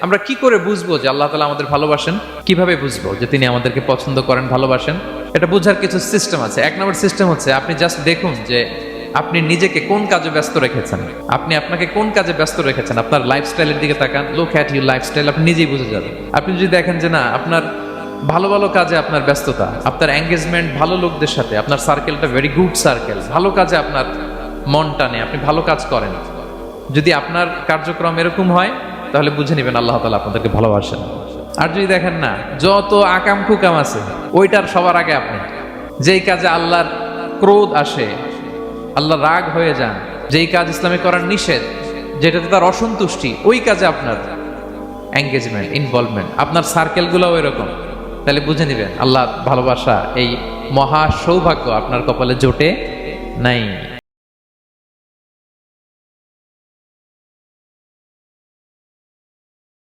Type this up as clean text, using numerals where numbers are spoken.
আমরা কি করে বুঝবো যে আল্লাহ তাআলা আমাদের ভালোবাসেন? কিভাবে বুঝবো যে তিনি আমাদেরকে পছন্দ করেন, ভালোবাসেন? এটা বোঝার কিছু সিস্টেম আছে। এক নম্বর সিস্টেম হচ্ছে আপনি জাস্ট দেখুন যে আপনি নিজেকে কোন কাজে ব্যস্ত রেখেছেন, আপনি আপনাকে কোন কাজে ব্যস্ত রেখেছেন। আপনার লাইফস্টাইলের দিকে তাকান, লুক অ্যাট ইউর লাইফস্টাইল, আপনি নিজেই বুঝে যাবেন। আপনি যদি দেখেন যে না, আপনার ভালো ভালো কাজে আপনার ব্যস্ততা, আপনার এঙ্গেজমেন্ট ভালো লোকদের সাথে, আপনার সার্কেলটা ভেরি গুড সার্কেল, ভালো কাজে আপনার মন টানে, আপনি ভালো কাজ করেন, যদি আপনার কার্যক্রম এরকম হয় তাহলে বুঝে নেবেন আল্লাহ তাআলা আপনাদেরকে ভালোবাসেন। আর যদি দেখেন না, যত আকাম কুকাম আছে ওইটার সবার আগে আপনি, যেই কাজে আল্লাহর ক্রোধ আসে, আল্লাহ রাগ হয়ে যান, যেই কাজ ইসলামে করার নিষেধ, যেটাতে তার অসন্তুষ্টি, ওই কাজে আপনার এঙ্গেজমেন্ট, ইনভলভমেন্ট, আপনার সার্কেলগুলোও এরকম, তাহলে বুঝে নেবেন আল্লাহ ভালোবাসা, এই মহা সৌভাগ্য আপনার কপালে জোটে নাই।